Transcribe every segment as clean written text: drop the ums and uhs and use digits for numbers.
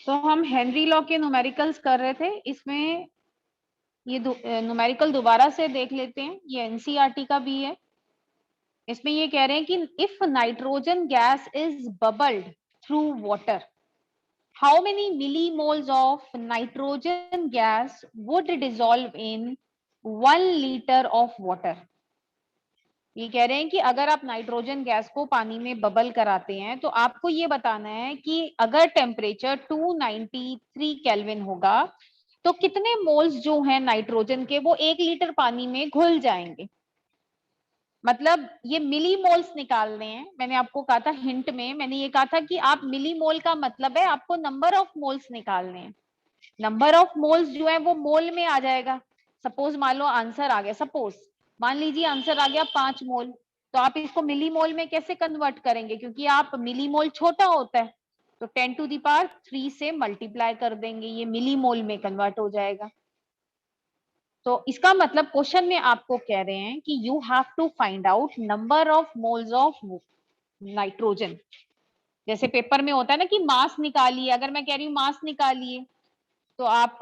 तो हम Henry law के न्यूमेरिकल्स कर रहे थे। इसमें ये न्यूमेरिकल दोबारा से देख लेते हैं, ये एनसीईआरटी का भी है। इसमें ये कह रहे हैं कि if nitrogen gas is bubbled through water, how many millimoles of nitrogen gas would dissolve in 1 litre of water. ये कह रहे हैं कि अगर आप नाइट्रोजन गैस को पानी में बबल कराते हैं तो आपको ये बताना है कि अगर टेम्परेचर 293 केल्विन होगा तो कितने मोल्स जो हैं नाइट्रोजन के वो 1 लीटर पानी में घुल जाएंगे। मतलब ये मिली मोल्स निकालने हैं। मैंने आपको कहा था हिंट में, मैंने ये कहा था कि आप मिली मोल का मतलब है आपको नंबर ऑफ मोल्स निकालने हैं। नंबर ऑफ मोल्स जो है वो मोल में आ जाएगा। सपोज मान लो आंसर आ गया, सपोज मान लीजिए आंसर आ गया 5 मोल, तो आप इसको मिली मोल में कैसे कन्वर्ट करेंगे, क्योंकि आप मिली मोल छोटा होता है तो 10⁻³ से मल्टीप्लाई कर देंगे, ये मिली मोल में कन्वर्ट हो जाएगा। तो इसका मतलब क्वेश्चन में आपको कह रहे हैं कि you have to find out number of moles of nitrogen. जैसे पेपर में होता है ना कि मास निकालिए, अगर मैं कह रही हूँ मास निकालिए तो आप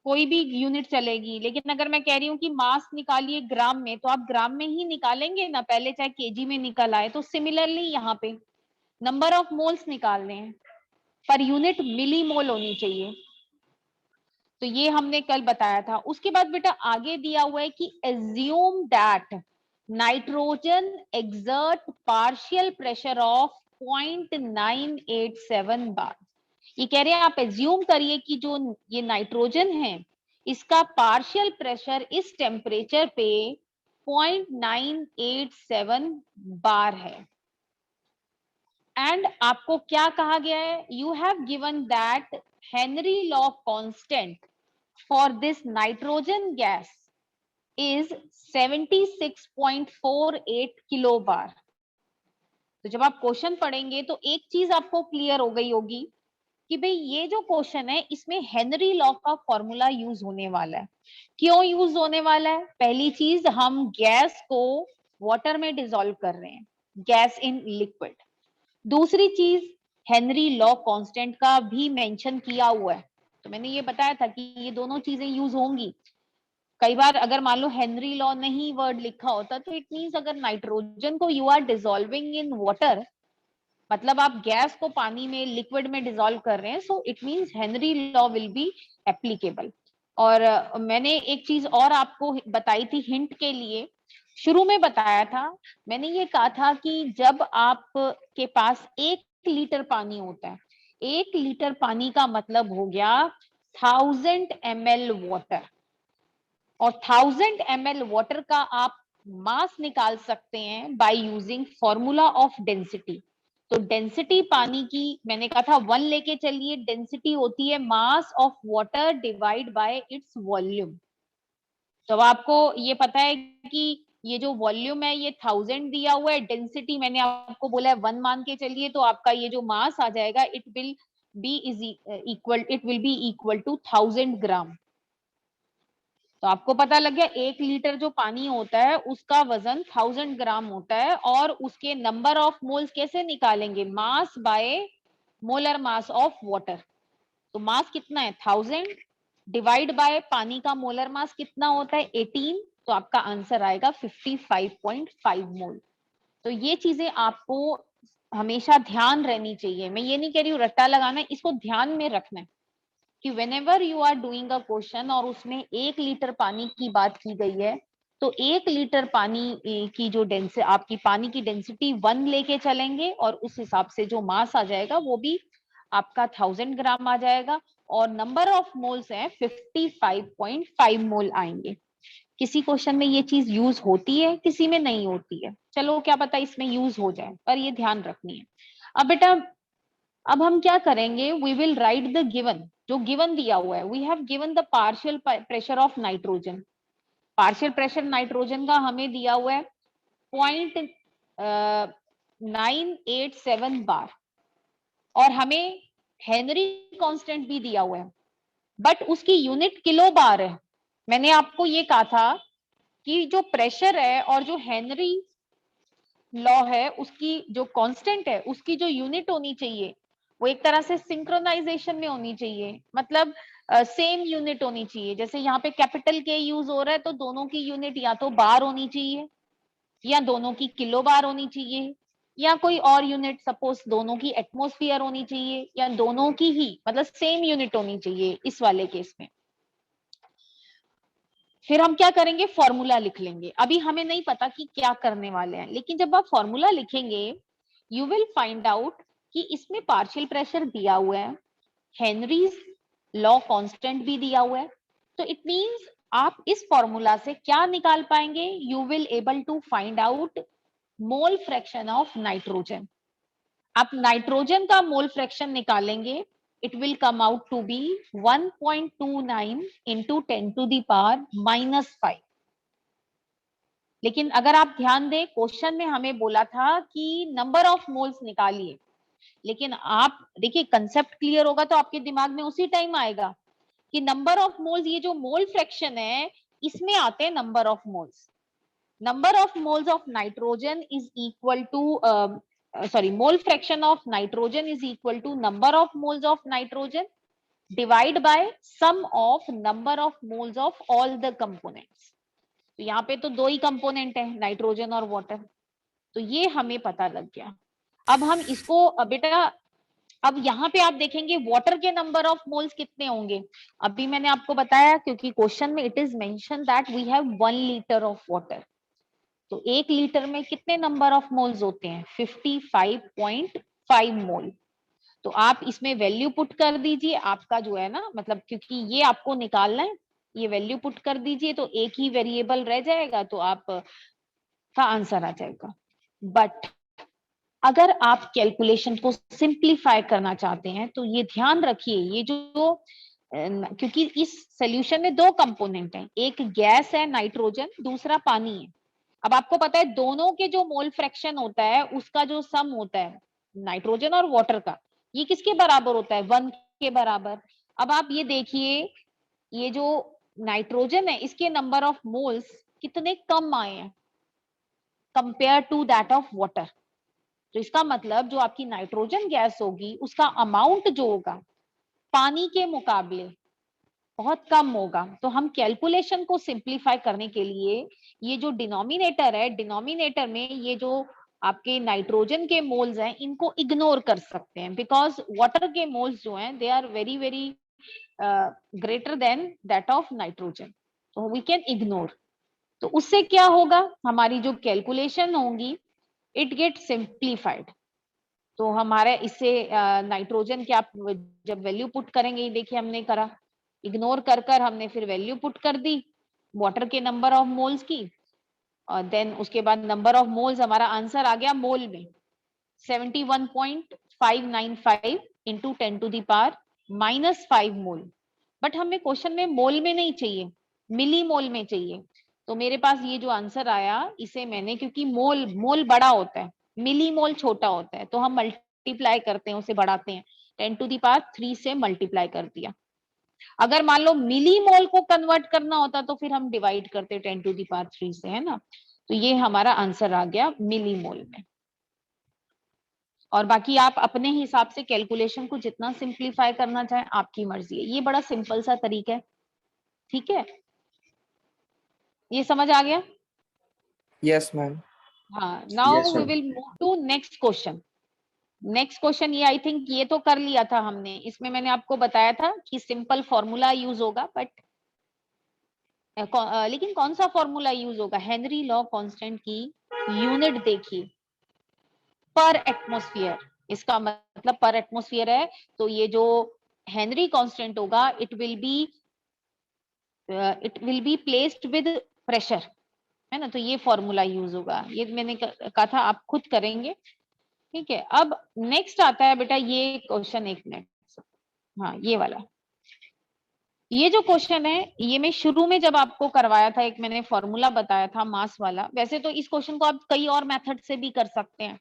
कोई भी यूनिट चलेगी, लेकिन अगर मैं कह रही हूँ कि मास निकालिए ग्राम में तो आप ग्राम में ही निकालेंगे ना, पहले चाहे केजी में निकल आए। तो सिमिलरली यहाँ पे नंबर ऑफ मोल्स निकालने हैं, पर यूनिट मिली मोल होनी चाहिए। तो ये हमने कल बताया था। उसके बाद बेटा आगे दिया हुआ है कि assume that nitrogen exert partial pressure of 0.987 बार। ये कह रहे हैं आप एज्यूम करिए कि जो ये नाइट्रोजन है इसका पार्शियल प्रेशर इस टेम्परेचर पे 0.987 बार है। एंड आपको क्या कहा गया है, you have given that Henry law constant for this nitrogen gas is 76.48 kilo bar. तो जब आप क्वेश्चन पढ़ेंगे तो एक चीज आपको क्लियर हो गई होगी कि भाई ये जो क्वेश्चन है इसमें हेनरी लॉ का फॉर्मूला यूज होने वाला है। क्यों यूज होने वाला है? पहली चीज, हम गैस को वाटर में डिसॉल्व कर रहे हैं, गैस इन लिक्विड। दूसरी चीज, हेनरी लॉ कांस्टेंट का भी मेंशन किया हुआ है, तो मैंने ये बताया था कि ये दोनों चीजें यूज होंगी। कई बार अगर मान लो हेनरी लॉ नहीं वर्ड लिखा होता तो इट मींस अगर नाइट्रोजन को you are dissolving in water, मतलब आप गैस को पानी में लिक्विड में डिसॉल्व कर रहे हैं, so it means Henry law will be applicable. और मैंने एक चीज और आपको बताई थी हिंट के लिए, शुरू में बताया था, मैंने ये कहा था कि जब आप के पास 1 लीटर पानी होता है, 1 लीटर पानी का मतलब हो गया 1000 ml वाटर, और 1000 ml वाटर का आप मास निकाल सकते हैं by using formula of density. तो डेंसिटी पानी की मैंने कहा था 1 लेके चलिए, डेंसिटी होती है mass of water divide by its volume. तो आपको ये पता है कि ये जो वॉल्यूम है ये 1000 दिया हुआ है, डेंसिटी मैंने आपको बोला है 1 मान के चलिए, तो आपका ये जो मास आ जाएगा it will be equal to 1000 gram. तो आपको पता लग गया 1 लीटर जो पानी होता है उसका वजन 1000 ग्राम होता है, और उसके नंबर ऑफ मोल्स कैसे निकालेंगे, mass by molar mass of water. तो मास कितना है 1000 डिवाइड बाय पानी का मोलर मास कितना होता है 18, तो आपका आंसर आएगा 55.5 मोल। तो ये चीजें आपको हमेशा ध्यान रहनी चाहिए। मैं ये नहीं कह रही हूँ रट्टा लगाना है, इसको ध्यान में रखना है कि whenever you are doing a question और उसमें 1 लीटर पानी की बात की गई है, तो 1 लीटर पानी की जो डेंसिटी, आपकी पानी की डेंसिटी 1 लेके चलेंगे और उस हिसाब से जो मास आ जाएगा वो भी आपका 1000 ग्राम आ जाएगा, और नंबर ऑफ मोल्स है 55.5 मोल आएंगे। किसी क्वेश्चन में ये चीज यूज होती है, किसी में नहीं होती है, चलो क्या पता इसमें यूज हो जाए, पर ये ध्यान रखनी है। अब बेटा अब हम क्या करेंगे, we will write the given, जो गिवन दिया हुआ है, we have given the partial pressure of nitrogen. Partial pressure nitrogen का हमें दिया हुआ है 0.987 बार, और हमें हेनरी कांस्टेंट भी दिया हुआ है, बट उसकी यूनिट किलो बार है। मैंने आपको ये कहा था कि जो प्रेशर है और जो हेनरी लॉ है उसकी जो कांस्टेंट है उसकी जो यूनिट होनी चाहिए वो एक तरह से सिंक्रोनाइजेशन में होनी चाहिए, मतलब सेम यूनिट होनी चाहिए। जैसे यहाँ पे कैपिटल के यूज हो रहा है तो दोनों की यूनिट या तो बार होनी चाहिए, या दोनों की किलो बार होनी चाहिए, या कोई और यूनिट, सपोज दोनों की एटमॉस्फेयर होनी चाहिए, या दोनों की ही मतलब सेम यूनिट होनी चाहिए इस वाले केस में। फिर हम क्या करेंगे, फॉर्मूला लिख लेंगे। अभी हमें नहीं पता कि क्या करने वाले हैं, लेकिन जब आप फॉर्मूला लिखेंगे यू विल फाइंड आउट कि इसमें पार्शियल प्रेशर दिया हुआ है, हेनरीज लॉ कांस्टेंट भी दिया हुआ है। तो इट मींस आप इस फॉर्मूला से क्या निकाल पाएंगे, you will able to find out mole fraction of nitrogen. आप नाइट्रोजन का मोल फ्रैक्शन निकालेंगे, it will come out to be 1.29 into 10 to the power -5। लेकिन अगर आप ध्यान दें, क्वेश्चन में हमें बोला था कि नंबर ऑफ मोल्स निकालिए, लेकिन आप देखिए कंसेप्ट क्लियर होगा तो आपके दिमाग में उसी टाइम आएगा कि नंबर ऑफ मोल्स, ये जो मोल फ्रैक्शन है इसमें आते हैं number of moles. Number of moles of nitrogen is equal to mole fraction of nitrogen is equal to number of moles of nitrogen divide by sum of number of moles of all the components। तो यहाँ पे तो दो ही component है, nitrogen और water, तो ये हमें पता लग गया। अब हम इसको बेटा, अब यहाँ पे आप देखेंगे वाटर के नंबर ऑफ मोल्स कितने होंगे। अभी मैंने आपको बताया, क्योंकि क्वेश्चन में it is mention that we have 1 litre of water, तो 1 लीटर में कितने नंबर ऑफ मोल्स होते हैं, 55.5 मोल। तो आप इसमें वैल्यू पुट कर दीजिए, आपका जो है ना, मतलब क्योंकि ये आपको निकालना है, ये वैल्यू पुट कर दीजिए तो एक ही वेरिएबल रह जाएगा, तो आप का आंसर आ जाएगा। बट अगर आप कैलकुलेशन को सिंप्लीफाई करना चाहते हैं तो ये ध्यान रखिए, ये जो क्योंकि इस सोल्यूशन में दो कंपोनेंट हैं, एक गैस है नाइट्रोजन, दूसरा पानी है। अब आपको पता है दोनों के जो मोल फ्रैक्शन होता है उसका जो सम होता है नाइट्रोजन और वाटर का, ये किसके बराबर होता है, 1 के बराबर। अब आप ये देखिए, ये जो नाइट्रोजन है इसके नंबर ऑफ मोल्स कितने कम आए हैं compare to that of water. तो इसका मतलब जो आपकी नाइट्रोजन गैस होगी उसका अमाउंट जो होगा पानी के मुकाबले बहुत कम होगा। तो हम कैलकुलेशन को सिंप्लीफाई करने के लिए ये जो डिनोमिनेटर है, डिनोमिनेटर में ये जो आपके नाइट्रोजन के मोल्स हैं इनको इग्नोर कर सकते हैं, बिकॉज वाटर के मोल्स जो हैं they are very very greater than that of nitrogen, तो वी कैन इग्नोर। तो उससे क्या होगा, हमारी जो कैलकुलेशन होगी इट गेट सिंप्लीफाइड। तो हमारे इससे नाइट्रोजन के आप जब वैल्यू पुट करेंगे, ये देखिए हमने करा, इग्नोर कर कर हमने फिर वैल्यू पुट कर दी वाटर के नंबर ऑफ मोल्स की, और देन उसके बाद नंबर ऑफ मोल्स हमारा आंसर आ गया मोल में 71.595 into 10 to the power -5 mole. But हमें क्वेश्चन में मोल में नहीं चाहिए, मिली मोल में चाहिए। तो मेरे पास ये जो आंसर आया इसे मैंने, क्योंकि मोल मोल बड़ा होता है, मिली मोल छोटा होता है, तो हम मल्टीप्लाई करते हैं, उसे बढ़ाते हैं, 10 टू दी पावर 3 से मल्टीप्लाई कर दिया। अगर मान लो मिली मोल को कन्वर्ट करना होता तो फिर हम डिवाइड करते 10 टू दी पावर 3 से, है ना। तो ये हमारा आंसर आ गया मिली मोल में। और बाकी आप अपने हिसाब से कैलकुलेशन को जितना सिंप्लीफाई करना चाहें आपकी मर्जी है, ये बड़ा सिंपल सा तरीका है, ठीक है। ये समझ आ गया। Yes ma'am. हाँ, now Yes, we ma'am. Will move to next question. Next question ये आई थिंक ये तो कर लिया था हमने, इसमें मैंने आपको बताया था कि सिंपल फॉर्मूला यूज होगा, बट लेकिन कौन सा फॉर्मूला यूज होगा, हेनरी लॉ कांस्टेंट की यूनिट देखिए, पर एटमॉस्फेयर। इसका मतलब पर एटमॉस्फेयर है, तो ये जो हेनरी कांस्टेंट होगा it will be placed with pressure, है ना। तो ये फॉर्मूला यूज होगा, ये मैंने कहा था आप खुद करेंगे, ठीक है। अब नेक्स्ट आता है बेटा ये क्वेश्चन, एक मिनट, हाँ ये वाला, ये जो क्वेश्चन है ये मैं शुरू में जब आपको करवाया था एक मैंने फॉर्मूला बताया था मास वाला। वैसे तो इस क्वेश्चन को आप कई और मेथड से भी कर सकते हैं,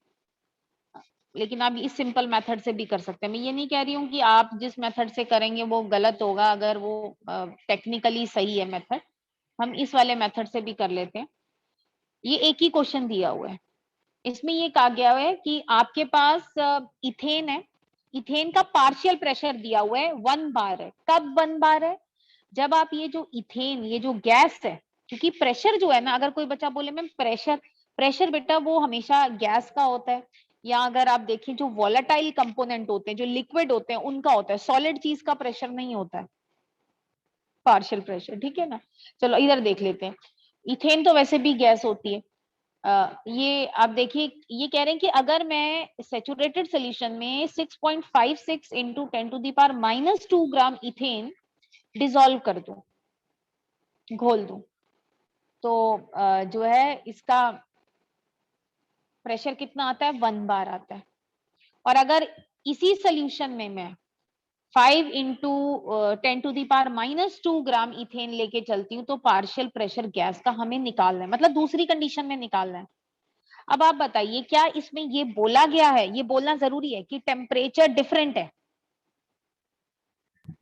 लेकिन आप इस सिंपल मेथड से भी कर सकते हैं। मैं ये नहीं कह रही हूँ कि आप जिस मेथड से करेंगे वो गलत होगा, अगर वो टेक्निकली सही है मेथड, हम इस वाले मेथड से भी कर लेते हैं। ये एक ही क्वेश्चन दिया हुआ है, इसमें ये कहा गया है कि आपके पास इथेन है, इथेन का पार्शियल प्रेशर दिया हुआ है 1 बार है। कब 1 बार है? जब आप ये जो इथेन, ये जो गैस है, क्योंकि प्रेशर जो है ना, अगर कोई बच्चा बोले मैम प्रेशर, प्रेशर बेटा वो हमेशा गैस का होता है, या अगर आप देखिए जो वॉलेटाइल कंपोनेंट होते हैं, जो लिक्विड होते हैं, उनका होता है। सॉलिड चीज का प्रेशर नहीं होता है पार्शियल प्रेशर, ठीक है ना। चलो इधर देख लेते हैं। इथेन तो वैसे भी गैस होती है। ये आप देखिए, ये कह रहे हैं कि अगर मैं सेचुरेटेड सोल्यूशन में 6.56 इंटू 10⁻⁻² ग्राम इथेन डिसॉल्व कर दूं, घोल दूं, तो जो है इसका प्रेशर कितना आता है? 1 बार आता है। और अगर इसी सोल्यूशन में मैं 5 इंटू 10⁻⁻² ग्राम इथेन लेके चलती हूँ, तो पार्शियल प्रेशर गैस का हमें निकालना है, मतलब दूसरी कंडीशन में निकालना है। अब आप बताइए, क्या इसमें ये बोला गया है, ये बोलना जरूरी है कि टेम्परेचर डिफरेंट है?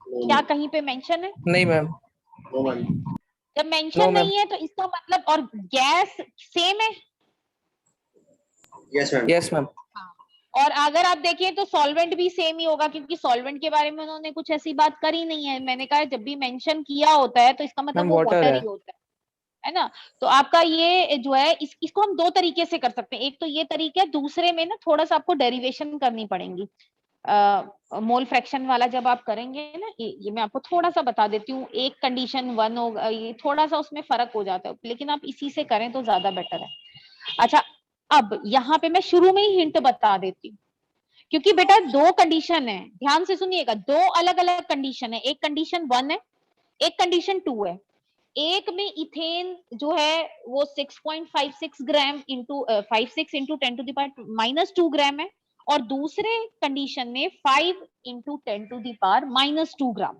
क्या कहीं पे मेंशन है? नहीं मैम। जब नो मेंशन मैम। नहीं है तो इसका मतलब, और गैस सेम है। Yes ma'am. Yes ma'am. और अगर आप देखिए तो सॉल्वेंट भी सेम ही होगा, क्योंकि सॉल्वेंट के बारे में उन्होंने कुछ ऐसी बात करी नहीं है। मैंने कहा जब भी मेंशन किया होता है तो इसका मतलब मैम वो वाटर वाटर है। ही होता है ना। तो आपका ये जो है इसको हम दो तरीके से कर सकते हैं। एक तो ये तरीका है, दूसरे में ना थोड़ा सा आपको डेरिवेशन करनी पड़ेगी। मोल फ्रैक्शन वाला जब आप करेंगे ना, ये मैं आपको थोड़ा सा बता देती हूँ। एक कंडीशन 1 होगा, ये थोड़ा सा उसमें फर्क हो जाता है, लेकिन आप इसी से करें तो ज्यादा बेटर है। अच्छा, अब यहाँ पे मैं शुरू में ही हिंट बता देती हूँ, क्योंकि बेटा दो कंडीशन है, ध्यान से सुनिएगा। दो अलग अलग कंडीशन है, एक कंडीशन 1 है, एक कंडीशन 2 है। एक में इथेन जो है वो 6.56 ग्राम इंटू 56 इंटू 10⁻⁻² ग्राम है, और दूसरे कंडीशन में 5 इंटू 10⁻⁻² ग्राम।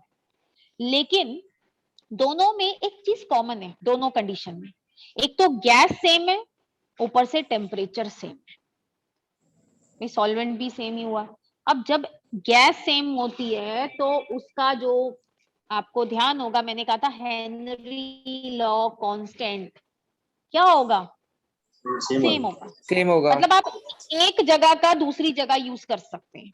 लेकिन दोनों में एक चीज कॉमन है, दोनों कंडीशन में, एक तो गैस सेम है, ऊपर से टेम्परेचर सेम है, सॉल्वेंट भी सेम ही हुआ। अब जब गैस सेम होती है तो उसका जो आपको ध्यान होगा, मैंने कहा था हेनरी लॉ कांस्टेंट क्या होगा? सेम होगा। सेम होगा। मतलब आप एक जगह का दूसरी जगह यूज कर सकते हैं,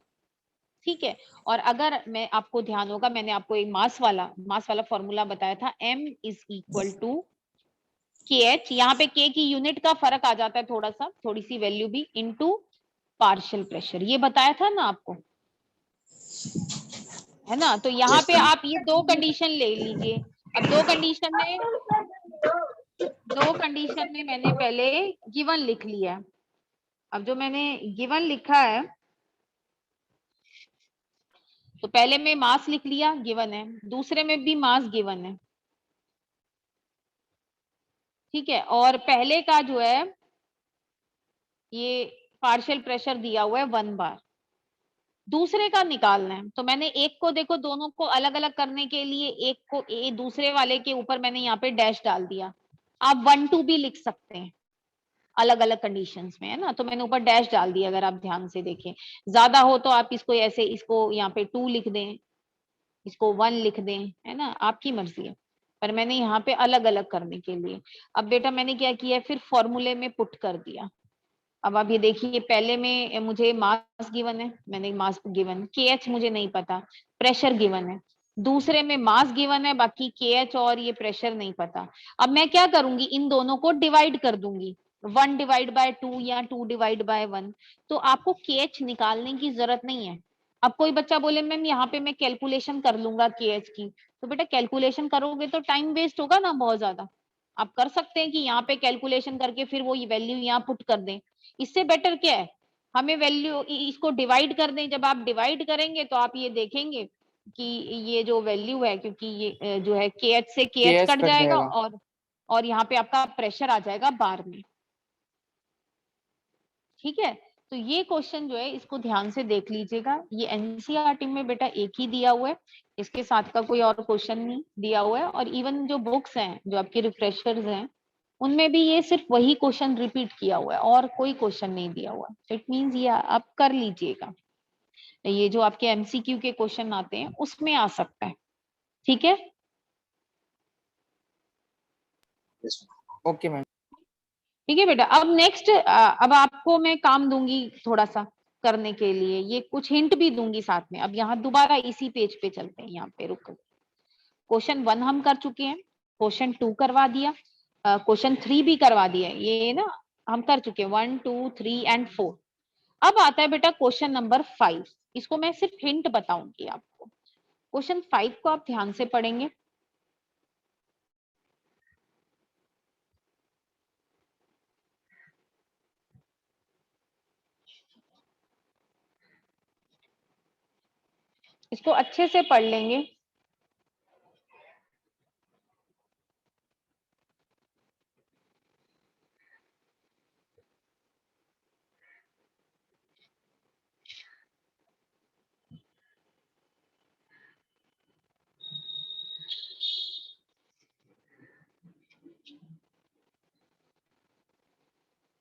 ठीक है। और अगर मैं आपको ध्यान होगा, मैंने आपको एक मास वाला फॉर्मूला बताया था, m is equal to KH। यहाँ पे K की यूनिट का फर्क आ जाता है, थोड़ा सा, थोड़ी सी वैल्यू भी, इनटू पार्शियल प्रेशर, ये बताया था ना आपको, है ना। तो यहाँ पे आप ये दो कंडीशन ले लीजिए। अब दो कंडीशन में मैंने पहले गिवन लिख लिया है। अब जो मैंने गिवन लिखा है, तो पहले में मास लिख लिया, गिवन है, दूसरे में भी मास गिवन है, ठीक है। और पहले का जो है ये पार्शियल प्रेशर दिया हुआ है 1 बार, दूसरे का निकालना है। तो मैंने एक को, देखो दोनों को अलग अलग करने के लिए एक को दूसरे वाले के ऊपर मैंने यहाँ पे डैश डाल दिया। आप 1 2 भी लिख सकते हैं अलग अलग कंडीशंस में, है ना। तो मैंने ऊपर डैश डाल दिया, अगर आप ध्यान से देखें। ज्यादा हो तो आप इसको ऐसे, इसको यहाँ पे 2 लिख दें, इसको 1 लिख दें, है ना, आपकी मर्जी है। पर मैंने यहाँ पे अलग अलग करने के लिए, अब बेटा मैंने क्या किया, फिर फॉर्मूले में पुट कर दिया। अब आप ये देखिए, पहले में मुझे मास गिवन है, मैंने मास गिवन, KH मुझे नहीं पता, प्रेशर गिवन है। दूसरे में मास गिवन है, बाकी KH और ये प्रेशर नहीं पता। अब मैं क्या करूंगी, इन दोनों को डिवाइड कर दूंगी, 1 डिवाइड बाय 2 या 2 डिवाइड बाय 1। तो आपको KH निकालने की जरूरत नहीं है। अब कोई बच्चा बोले मैम यहाँ पे मैं कैलकुलेशन कर लूंगा KH की, तो बेटा कैलकुलेशन करोगे तो टाइम वेस्ट होगा ना बहुत ज्यादा। आप कर सकते हैं कि यहाँ पे कैलकुलेशन करके फिर वो वैल्यू यहाँ पुट कर दें। इससे बेटर क्या है, हमें वैल्यू इसको डिवाइड कर दें। जब आप डिवाइड करेंगे तो आप ये देखेंगे कि ये जो वैल्यू है, क्योंकि ये जो है KH से KH केएच कट कट जाएगा, जाएगा। और यहाँ पे आपका प्रेशर आ जाएगा बार में, ठीक है। तो ये क्वेश्चन जो है इसको ध्यान से देख लीजिएगा। ये एनसीईआरटी में बेटा एक ही दिया हुआ है, इसके साथ का कोई और क्वेश्चन नहीं दिया हुआ है। और इवन जो बुक्स हैं, जो आपके रिफ्रेशर्स हैं, उनमें भी ये सिर्फ वही क्वेश्चन रिपीट किया हुआ है, और कोई क्वेश्चन नहीं दिया हुआ। तो इट मींस ये आप कर लीजिएगा, ये जो आपके एमसीक्यू के क्वेश्चन आते हैं उसमें आ सकता है, ठीक है। Okay ma'am. ठीक है बेटा। अब नेक्स्ट, अब आपको मैं काम दूंगी थोड़ा सा, करने के लिए, ये कुछ हिंट भी दूंगी साथ में। अब यहाँ दोबारा इसी पेज पे चलते हैं, यहाँ पे रुक। क्वेश्चन 1 हम कर चुके हैं, क्वेश्चन 2 करवा दिया, क्वेश्चन 3 भी करवा दिया, ये ना हम कर चुके हैं 1 2 3 एंड 4। अब आता है बेटा क्वेश्चन नंबर 5, इसको मैं सिर्फ हिंट बताऊंगी आपको। क्वेश्चन 5 को आप ध्यान से पढ़ेंगे। इसको अच्छे से पढ़ लेंगे।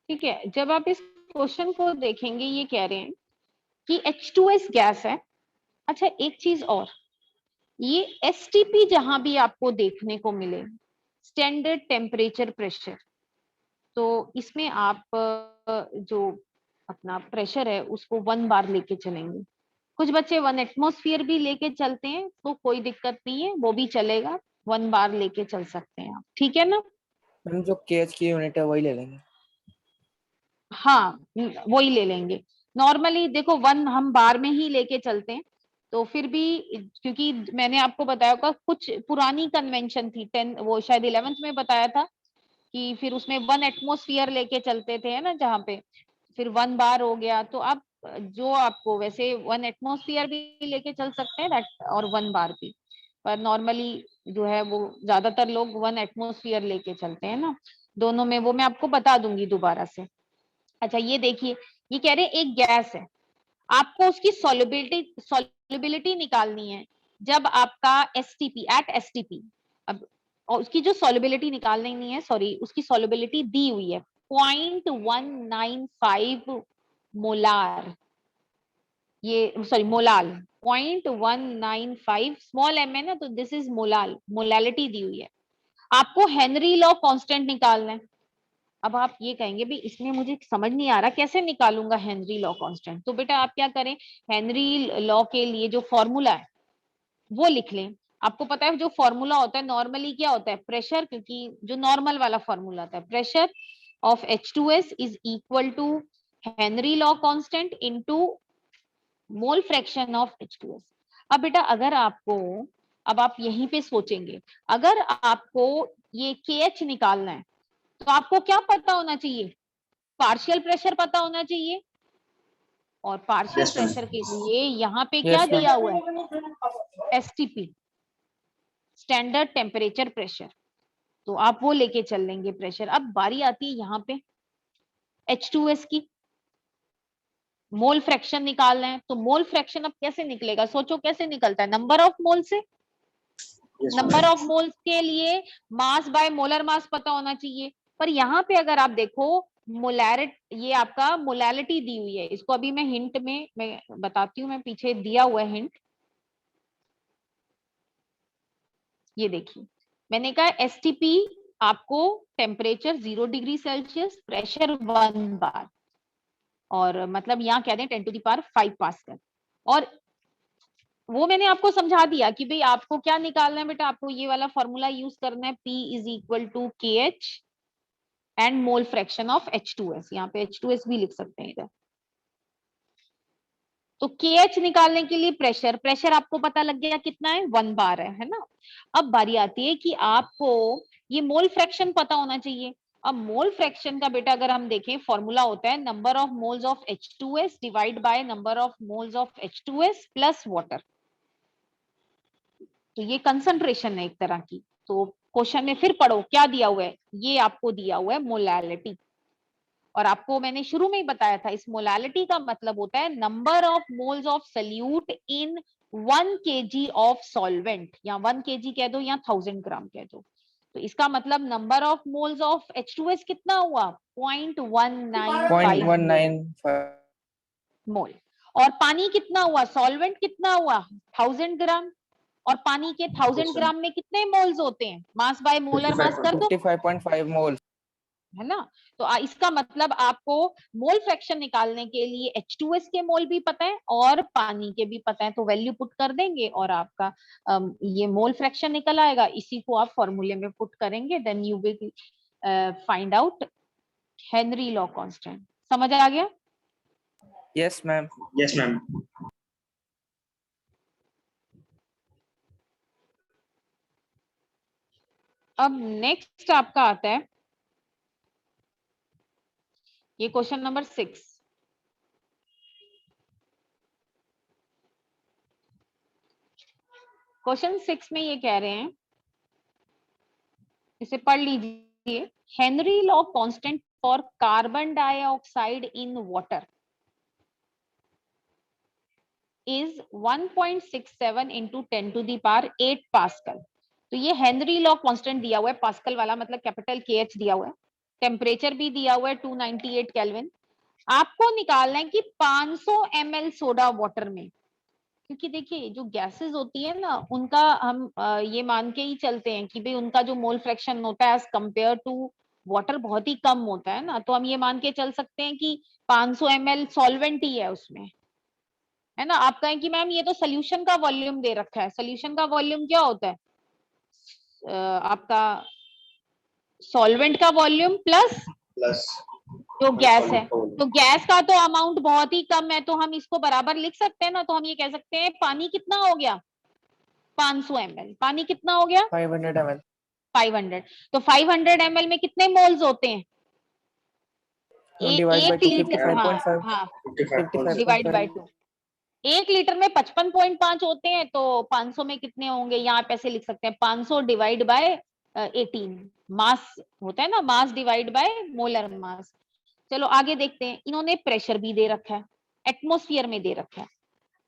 ठीक है, जब आप इस क्वेश्चन को देखेंगे, ये कह रहे हैं कि H2S गैस है। अच्छा एक चीज और, ये STP जहां भी आपको देखने को मिले, स्टैंडर्ड टेम्परेचर प्रेशर, तो इसमें आप जो अपना प्रेशर है उसको 1 बार लेके चलेंगे। कुछ बच्चे 1 एटमॉस्फेयर भी लेके चलते हैं, तो कोई दिक्कत नहीं है, वो भी चलेगा, 1 बार लेके चल सकते हैं आप, ठीक है ना। मैम जो केएच की यूनिट है वही ले लेंगे। हाँ वही ले लेंगे। नॉर्मली देखो 1 हम बार में ही लेके चलते हैं, तो फिर भी क्योंकि मैंने आपको बताया होगा कुछ पुरानी कन्वेंशन थी, 10 वो शायद 11th में बताया था कि फिर उसमें 1 एटमॉस्फेयर लेके चलते थे, है ना, जहाँ पे फिर 1 बार हो गया। तो आप जो आपको वैसे 1 एटमॉस्फेयर भी लेके चल सकते हैं दैट, और 1 बार भी, पर नॉर्मली जो है वो ज्यादातर लोग 1 एटमॉस्फेयर लेके चलते हैं ना। दोनों में वो मैं आपको बता दूंगी दोबारा से। अच्छा ये देखिए, ये कह रहे हैं एक गैस है, आपको उसकी सॉल्युबिलिटी निकालनी है जब आपका एसटीपी एट एसटीपी। अब और उसकी जो सॉल्युबिलिटी निकालनी नहीं है, सॉरी, उसकी सॉल्युबिलिटी दी हुई है 0.195 मोलार, ये सॉरी मोलाल, 0.195 स्मॉल एम है ना, तो दिस इज मोलाल, मोलालिटी दी हुई है। आपको हेनरी लॉ कांस्टेंट निकालना है। अब आप ये कहेंगे भी इसमें मुझे समझ नहीं आ रहा कैसे निकालूंगा हेनरी लॉ कांस्टेंट, तो बेटा आप क्या करें, हेनरी लॉ के लिए जो फॉर्मूला है वो लिख लें। आपको पता है जो फॉर्मूला होता है नॉर्मली क्या होता है, प्रेशर, क्योंकि जो नॉर्मल वाला फॉर्मूला होता है, pressure of H2S is equal to Henry law constant into mole fraction of H2S। अब बेटा अगर आपको, अब आप यहीं पे सोचेंगे, अगर आपको ये KH निकालना है तो आपको क्या पता होना चाहिए, पार्शियल प्रेशर पता होना चाहिए। और पार्शियल यस मैम। प्रेशर के लिए यहाँ पे क्या यस दिया मैम। हुआ है, STP, स्टैंडर्ड टेम्परेचर प्रेशर, तो आप वो लेके चल लेंगे प्रेशर। अब बारी आती है यहाँ पे H2S की, मोल फ्रैक्शन निकालना है, तो मोल फ्रैक्शन अब कैसे निकलेगा, सोचो कैसे निकलता है, नंबर ऑफ मोल से। यस नंबर ऑफ मोल्स के लिए मास बाय मोलर मास पता होना चाहिए। पर यहाँ पे अगर आप देखो मोलैरिट, ये आपका मोलैलिटी दी हुई है, इसको अभी मैं हिंट में मैं बताती हूँ, मैं पीछे दिया हुआ है हिंट, ये देखिए मैंने कहा एसटीपी आपको टेम्परेचर 0 डिग्री सेल्सियस, प्रेशर 1 बार, और मतलब यहाँ कह दें 10⁵ पास्कल। और वो मैंने आपको समझा दिया कि भाई आपको क्या निकालना है बेटा, आपको ये वाला फॉर्मूला यूज करना है, P is equal to KH and mole fraction of H2S, यहाँ पे H2S भी लिख सकते हैं इधर। तो KH निकालने के लिए प्रेशर, प्रेशर आपको पता लग गया कितना है, 1 बार है ना। अब बारी आती है कि आपको ये मोल फ्रैक्शन पता होना चाहिए। अब मोल फ्रैक्शन का बेटा अगर हम देखें फॉर्मूला होता है number of moles of H2S divide by number of moles of H2S plus water, तो ये कंसंट्रेशन है एक तरह की। तो क्वेश्चन में फिर पढ़ो क्या दिया हुआ है, ये आपको दिया हुआ है मोलैलिटी, और आपको मैंने शुरू में ही बताया था इस मोलैलिटी का मतलब होता है number of moles of solute in 1 kg of solvent, या 1 kg कह दो या 1000 ग्राम कह दो। तो इसका मतलब number of moles of H2S कितना हुआ, 0.195 0.195 मोल। और पानी कितना हुआ, सॉल्वेंट कितना हुआ, 1000 ग्राम, और पानी के 1000 ग्राम में कितने मोल्स होते हैं, मास बाय मोलर मास कर दो, 55.5 मोल। है ना। तो इसका मतलब आपको मोल फ्रैक्शन निकालने के लिए H2S के मोल भी पता है और पानी के भी पता है, तो वैल्यू पुट कर देंगे और आपका ये मोल फ्रैक्शन निकल आएगा। इसी को आप फॉर्मूले में पुट करेंगे, then you will find out Henry law constant. समझ आ गया? Yes ma'am. Yes ma'am. अब नेक्स्ट आपका आता है ये क्वेश्चन नंबर 6। क्वेश्चन 6 में ये कह रहे हैं, इसे पढ़ लीजिए। Henry law constant for carbon dioxide in water is 1.67 into 10 to the power 8 pascal. तो ये हेनरी लॉ कांस्टेंट दिया हुआ है, पास्कल वाला मतलब कैपिटल KH दिया हुआ है, टेम्परेचर भी दिया हुआ है 298 केल्विन। आपको निकालना है कि 500 ml सोडा वाटर में, क्योंकि देखिए जो गैसेस होती है ना उनका हम ये मान के ही चलते हैं कि भाई उनका जो मोल फ्रैक्शन होता है एज कंपेयर टू वाटर बहुत ही कम होता है ना, तो हम ये मान के चल सकते हैं कि 500 ml सॉल्वेंट ही है उसमें, है ना। आप कहें कि मैम ये तो सोल्यूशन का वॉल्यूम दे रखा है, सोल्यूशन का वॉल्यूम क्या होता है? आपका सॉल्वेंट का वॉल्यूम प्लस प्लस जो गैस है। तो गैस का तो अमाउंट बहुत ही कम है, तो हम इसको बराबर लिख सकते हैं ना। तो हम ये कह सकते हैं पानी कितना हो गया 500 ml। पानी कितना हो गया 500 ml। 500। तो 500 ml में कितने मोल्स होते हैं? डिवाइड बाय 1 लीटर, हाँ 55.5 हाँ, 55.5 डिवाइड बाय 2। 1 लीटर में 55.5 होते हैं, तो 500 में कितने होंगे? यहाँ पे ऐसे लिख सकते हैं 500 डिवाइड बाय 18। मास होता है ना, mass divide by molar mass. चलो आगे देखते हैं। इन्होंने प्रेशर भी दे रखा है, एटमॉस्फेयर में दे रखा है।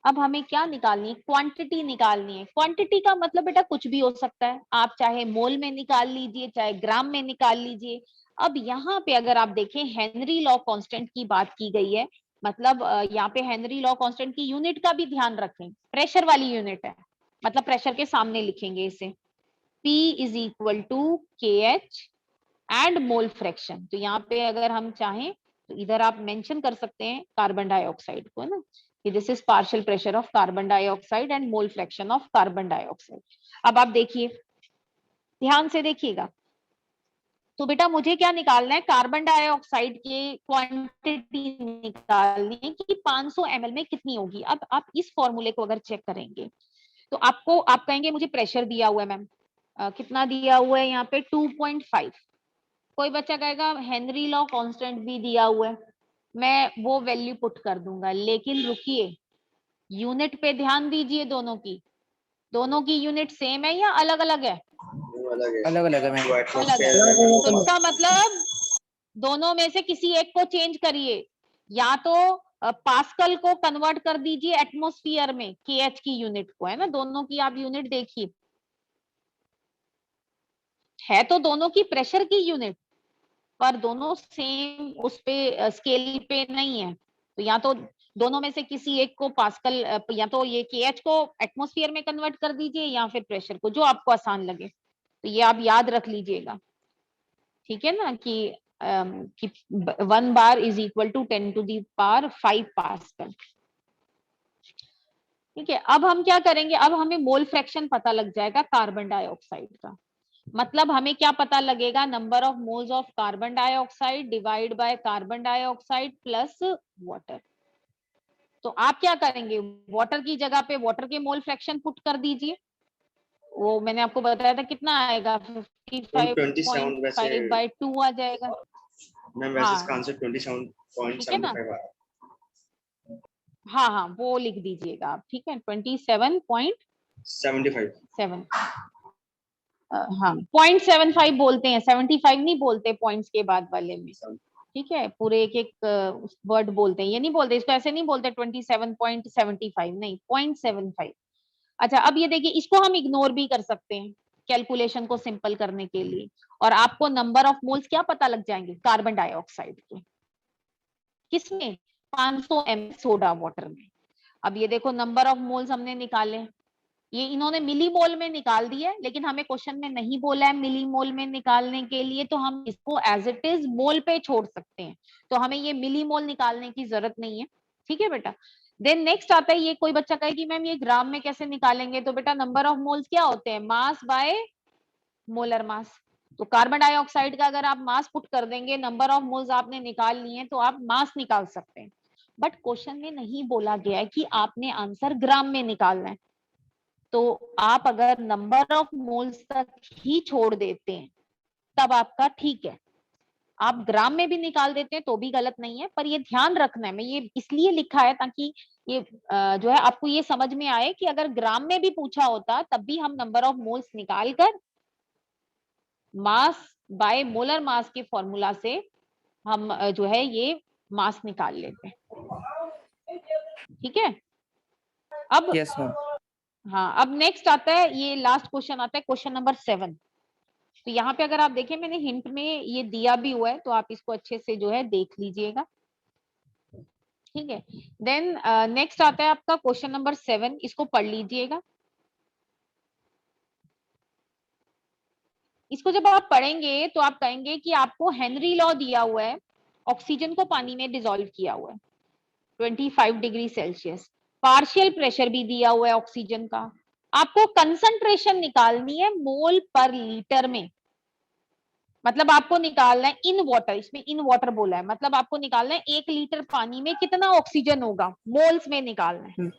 अब हमें क्या निकालनी है? क्वांटिटी निकालनी है। क्वांटिटी का मतलब बेटा कुछ भी हो सकता है, आप चाहे मोल में निकाल लीजिए, चाहे ग्राम में निकाल लीजिए। अब यहाँ पे अगर आप देखें हेनरी लॉ कांस्टेंट की बात की गई है, मतलब यहाँ पे हेनरी लॉ कांस्टेंट की यूनिट का भी ध्यान रखें, प्रेशर वाली यूनिट है, मतलब प्रेशर के सामने लिखेंगे इसे, P is equal to KH and mole fraction. तो यहाँ पे अगर हम चाहें तो इधर आप मेंशन कर सकते हैं कार्बन डाइऑक्साइड को, है ना, कि this is partial pressure of carbon dioxide and mole fraction of carbon dioxide. अब आप देखिए, ध्यान से देखिएगा। तो बेटा मुझे क्या निकालना है? कार्बन डाइऑक्साइड की क्वांटिटी निकालनी है कि 500 ml में कितनी होगी। अब आप इस फॉर्मूले को अगर चेक करेंगे तो आपको, आप कहेंगे मुझे प्रेशर दिया हुआ है मैम, कितना दिया हुआ है यहाँ पे 2.5। कोई बच्चा कहेगा हेनरी लॉ कांस्टेंट भी दिया हुआ है, मैं वो वैल्यू पुट कर दूंगा। लेकिन रुकिए, यूनिट पे ध्यान दीजिए, दोनों की यूनिट सेम है या अलग अलग है? अलग अलग है मैम। अलग है। तो इसका मतलब दोनों में से किसी एक को चेंज करिए, या तो पास्कल को कन्वर्ट कर दीजिए एटमॉस्फेयर में, KH की यूनिट को, है ना। दोनों की आप यूनिट देखिए, है तो दोनों की प्रेशर की यूनिट, पर दोनों सेम उस पे स्केल पे नहीं है। तो या तो दोनों में से किसी एक को पास्कल, या तो ये KH को एटमॉस्फेयर में कन्वर्ट कर दीजिए या फिर प्रेशर को, जो आपको आसान लगे। तो ये आप याद रख लीजिएगा, ठीक है ना, कि 1 bar is equal to 10 to the power 5 pascal. ठीक है, अब हम क्या करेंगे? अब हमें मोल फ्रैक्शन पता लग जाएगा कार्बन डाइऑक्साइड का। मतलब हमें क्या पता लगेगा? Number of moles of carbon dioxide divide by carbon dioxide plus water. तो आप क्या करेंगे? वाटर की जगह पे वाटर के मोल फ्रैक्शन पुट कर दीजिए। वो मैंने आपको बताया था कितना आएगा, 55.5 बाय 2 आ जाएगा। मैम वैसे इसका हाँ आंसर ठीक है ना, 27.75 आ रहा है। हाँ हाँ वो लिख दीजिएगा आप, ठीक है, 27.7। 75। हाँ 0.75 बोलते हैं, 75 नहीं बोलते पॉइंट्स के बाद वाले में, ठीक है। पूरे एक एक वर्ड बोलते हैं, ये नहीं बोलते, इसको ऐसे नहीं बोलते 27.75, नहीं 0.75। अच्छा अब ये देखिए, इसको हम इग्नोर भी कर सकते हैं कैलकुलेशन को सिंपल करने के लिए, और आपको नंबर ऑफ मोल्स क्या पता लग जाएंगे कार्बन डाइऑक्साइड के। किसमें? 500 ml सोडा वाटर में। अब ये देखो नंबर ऑफ मोल्स हमने निकाले, ये इन्होंने मिलीमोल में निकाल दिया है, लेकिन हमें क्वेश्चन में नहीं बोला है मिलीमोल में निकालने के लिए, तो हम इसको एज इट इज मोल पे छोड़ सकते हैं, तो हमें ये मिलीमोल निकालने की जरूरत नहीं है। ठीक है बेटा। देन नेक्स्ट आता है, ये कोई बच्चा कहे कि मैम ये ग्राम में कैसे निकालेंगे, तो बेटा नंबर ऑफ मोल्स क्या होते हैं, मास बाय मोलर मास। तो कार्बन डाइऑक्साइड का अगर आप मास पुट कर देंगे, नंबर ऑफ मोल्स आपने निकाल लिए तो आप मास निकाल सकते हैं। बट क्वेश्चन में नहीं बोला गया है कि आपने आंसर ग्राम में निकालना है, तो आप अगर नंबर ऑफ मोल्स तक ही छोड़ देते हैं तब आपका ठीक है, आप ग्राम में भी निकाल देते हैं तो भी गलत नहीं है। पर ये ध्यान रखना है, मैं ये इसलिए लिखा है ताकि ये जो है आपको ये समझ में आए कि अगर ग्राम में भी पूछा होता तब भी हम नंबर ऑफ मोल्स निकाल कर मास बाय मोलर मास के फॉर्मूला से हम जो है ये मास निकाल लेते हैं। ठीक है। अब यस मैम। हाँ, अब नेक्स्ट आता है, ये लास्ट क्वेश्चन आता है, क्वेश्चन नंबर 7। तो यहाँ पे अगर आप देखें मैंने हिंट में ये दिया भी हुआ है, तो आप इसको अच्छे से जो है देख लीजिएगा। ठीक है। देन नेक्स्ट आता है आपका क्वेश्चन नंबर 7, इसको पढ़ लीजिएगा। इसको जब आप पढ़ेंगे तो आप कहेंगे कि आपको हेनरी लॉ दिया हुआ है, ऑक्सीजन को पानी में डिसॉल्व किया हुआ है 25 डिग्री सेल्सियस, पार्शियल प्रेशर भी दिया हुआ है ऑक्सीजन का, आपको कंसंट्रेशन निकालनी है मोल पर लीटर में, मतलब आपको निकालना है इन वाटर, इसमें इन वाटर बोला है, मतलब आपको निकालना है 1 लीटर पानी में कितना ऑक्सीजन होगा, मोल्स में निकालना है।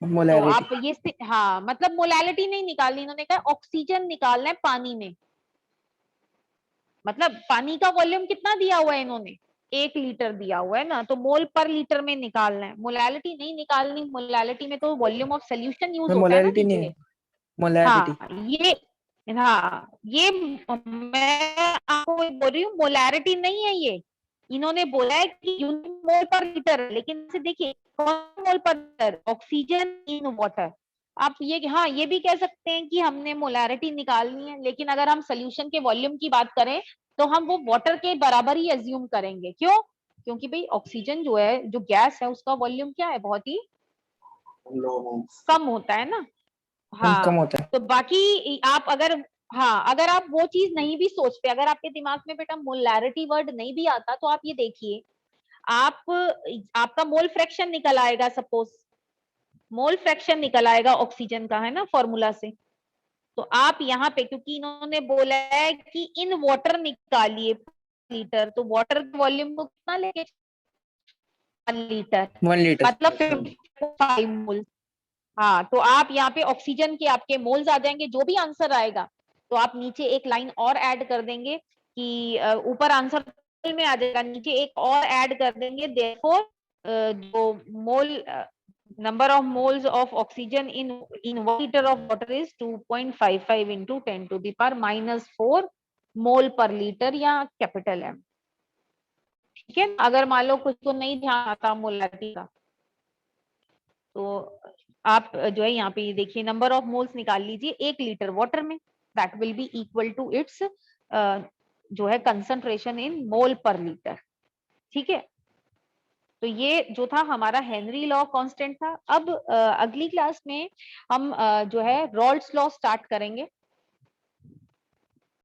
तो आप ये हाँ, मतलब मोलैलिटी नहीं निकालनी, इन्होंने कहा ऑक्सीजन निकालना है पानी में, मतलब पानी का वॉल्यूम कितना दिया हुआ है इन्होंने, 1 लीटर दिया हुआ है ना, तो मोल पर लीटर में निकालना है, मोलैलिटी नहीं निकालनी, मोलैलिटी में तो वॉल्यूम ऑफ सोल्यूशन यूज होता है ना नीचे। मोलैरिटी। ये मैं आपको बोल रही हूँ, मोलैरिटी नहीं है ये, इन्होंने बोला है कि यूनिट मोल पर लीटर, लेकिन से देखिए कौन मोल per litre, oxygen in water. आप ये हाँ ये भी कह सकते हैं कि हमने मोलैरिटी निकालनी है, लेकिन अगर हम सोल्यूशन के वॉल्यूम की बात करें तो हम वो वाटर के बराबर ही एज्यूम करेंगे। क्यों? क्योंकि भाई ऑक्सीजन जो है, जो गैस है, उसका वॉल्यूम क्या है, बहुत ही कम होता है ना। हाँ, कम होता है। तो बाकी आप अगर अगर आप वो चीज नहीं भी सोचते, अगर आपके दिमाग में बेटा मोलैरिटी वर्ड नहीं भी आता, तो आप ये देखिए, आपका मोल फ्रैक्शन निकल आएगा, सपोज मोल फ्रैक्शन निकल आएगा ऑक्सीजन का, है ना, फॉर्मूला से। तो आप यहाँ पे, क्योंकि इन्होंने बोला है कि इन वाटर निकालिए लीटर, तो वाटर वॉल्यूम को कितना लेके 1 लीटर, 1 लीटर मतलब 55 मोल। हाँ, तो आप यहाँ पे ऑक्सीजन के आपके मोल्स आ जाएंगे, जो भी आंसर आएगा तो आप नीचे एक लाइन और ऐड कर देंगे कि ऊपर आंसर में आ जाएगा, नीचे एक और ऐड कर देंगे, देयरफॉर जो mole number of moles of oxygen in 1 litre of water is 2.55 into 10⁻⁻⁴ mole per litre या कैपिटल M। ठीक है। अगर मान लो कुछ को नहीं ध्यान आता मोलैरिटी का, तो आप जो है यहाँ पे देखिए नंबर ऑफ मोल्स निकाल लीजिए 1 लीटर वाटर में, that will be equal to its जो है concentration in mole per litre. ठीक है। तो ये जो था हमारा हेनरी लॉ कांस्टेंट था। अब अगली क्लास में हम जो है रॉल्ट्स लॉ स्टार्ट करेंगे।